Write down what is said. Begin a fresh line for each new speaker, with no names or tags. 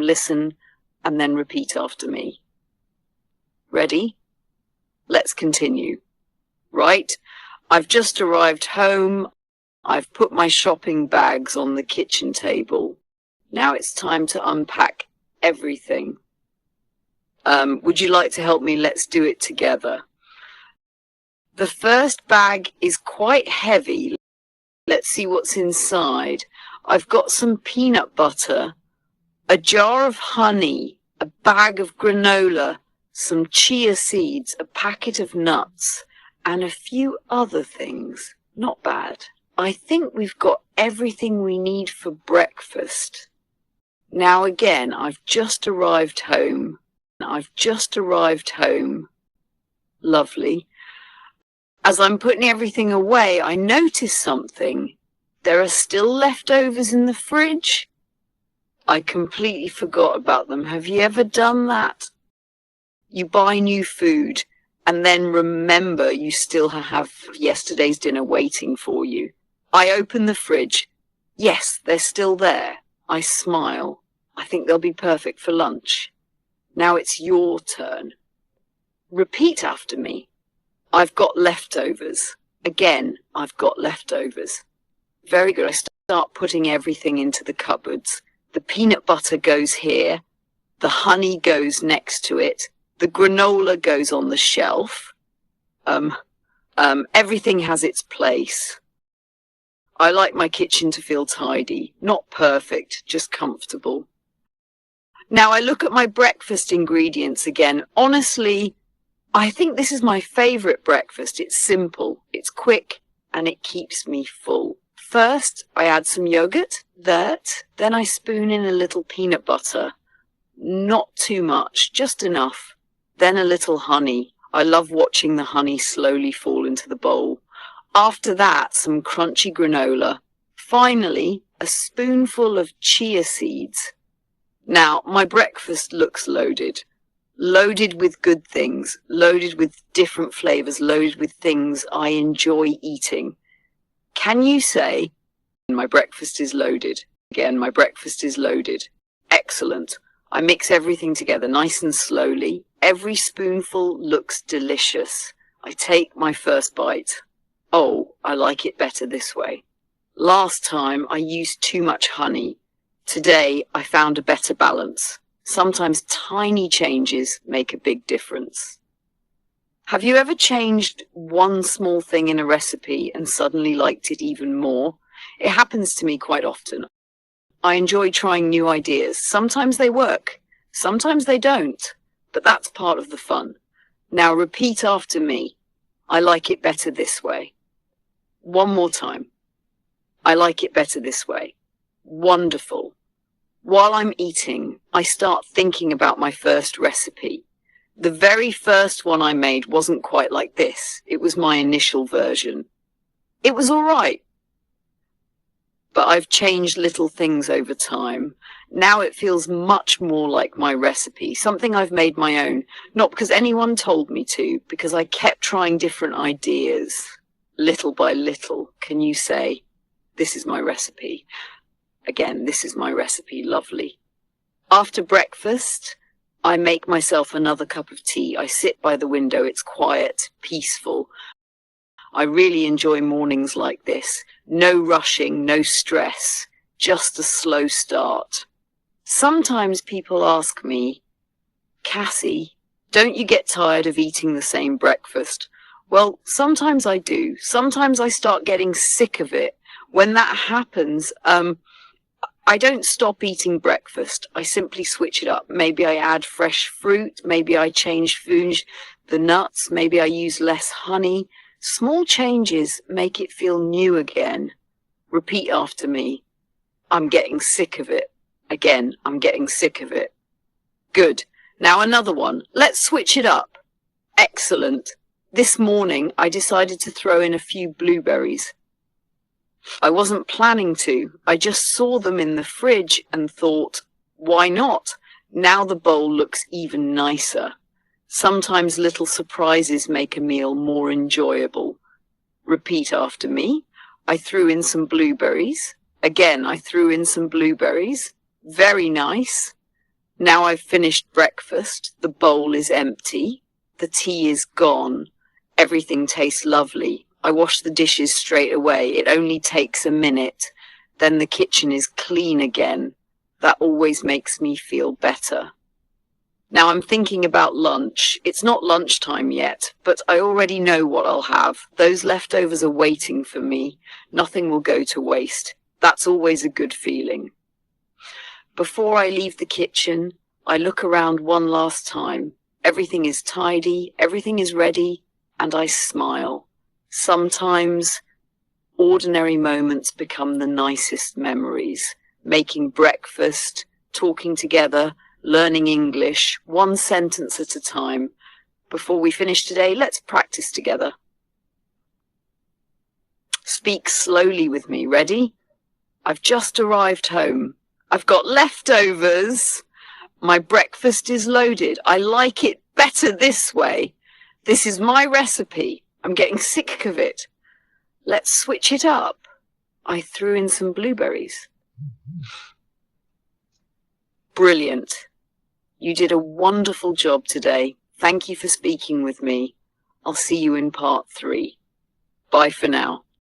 listen, and then repeat after me. Ready? Let's continue. Right, I've just arrived home. I've put my shopping bags on the kitchen table. Now it's time to unpack everything. Would you like to help me? Let's do it together. The first bag is quite heavy. Let's see what's inside. I've got some peanut butter, a jar of honey, a bag of granola, some chia seeds, a packet of nuts, and a few other things. Not bad. I think we've got everything we need for breakfast. Now again, I've just arrived home. Lovely. As I'm putting everything away, I notice something. There are still leftovers in the fridge. I completely forgot about them. Have you ever done that? You buy new food and then remember you still have yesterday's dinner waiting for you. I open the fridge. Yes, they're still there. I smile. I think they'll be perfect for lunch. Now it's your turn. Repeat after me. I've got leftovers. Again, I've got leftovers. Very good. I start putting everything into the cupboards. The peanut butter goes here. The honey goes next to it. The granola goes on the shelf. Everything has its place. I like my kitchen to feel tidy. Not perfect, just comfortable. Now I look at my breakfast ingredients again. Honestly, I think this is my favorite breakfast. It's simple, it's quick, and it keeps me full. First, I add some yogurt, then I spoon in a little peanut butter. Not too much, just enough. Then a little honey. I love watching the honey slowly fall into the bowl. After that, some crunchy granola. Finally, a spoonful of chia seeds. Now, my breakfast looks loaded. Loaded with good things, loaded with different flavors, loaded with things I enjoy eating. Can you say, my breakfast is loaded? Again, my breakfast is loaded. Excellent. I mix everything together nice and slowly. Every spoonful looks delicious. I take my first bite. Oh, I like it better this way. Last time I used too much honey. Today I found a better balance. Sometimes tiny changes make a big difference. Have you ever changed one small thing in a recipe and suddenly liked it even more? It happens to me quite often. I enjoy trying new ideas. Sometimes they work, sometimes they don't, but that's part of the fun. Now repeat after me. I like it better this way. One more time. I like it better this way. Wonderful. While I'm eating, I start thinking about my first recipe. The very first one I made wasn't quite like this. It was my initial version. It was all right. But I've changed little things over time. Now it feels much more like my recipe, something I've made my own, not because anyone told me to, because I kept trying different ideas, little by little. Can you say, this is my recipe? Again, this is my recipe. Lovely. After breakfast, I make myself another cup of tea. I sit by the window. It's quiet, peaceful. I really enjoy mornings like this. No rushing, no stress, just a slow start. Sometimes people ask me, Cassie, don't you get tired of eating the same breakfast? Well, sometimes I do. Sometimes I start getting sick of it. When that happens, I don't stop eating breakfast. I simply switch it up. Maybe I add fresh fruit. Maybe I change the nuts. Maybe I use less honey. Small changes make it feel new again. Repeat after me. I'm getting sick of it. Again, I'm getting sick of it. Good. Now another one. Let's switch it up. Excellent. This morning I decided to throw in a few blueberries. I wasn't planning to. I just saw them in the fridge and thought, why not? Now the bowl looks even nicer. Sometimes little surprises make a meal more enjoyable. Repeat after me. I threw in some blueberries. Again, I threw in some blueberries. Very nice. Now I've finished breakfast, the bowl is empty, the tea is gone, everything tastes lovely. I wash the dishes straight away, it only takes a minute. Then the kitchen is clean again. That always makes me feel better. Now I'm thinking about lunch. It's not lunchtime yet, but I already know what I'll have. Those leftovers are waiting for me. Nothing will go to waste. That's always a good feeling. Before I leave the kitchen, I look around one last time. Everything is tidy, everything is ready, and I smile. Sometimes ordinary moments become the nicest memories. Making breakfast, talking together, learning English, one sentence at a time. Before we finish today, let's practice together. Speak slowly with me. Ready? I've just arrived home. I've got leftovers. My breakfast is loaded. I like it better this way. This is my recipe. I'm getting sick of it. Let's switch it up. I threw in some blueberries. Brilliant. You did a wonderful job today. Thank you for speaking with me. I'll see you in part 3. Bye for now.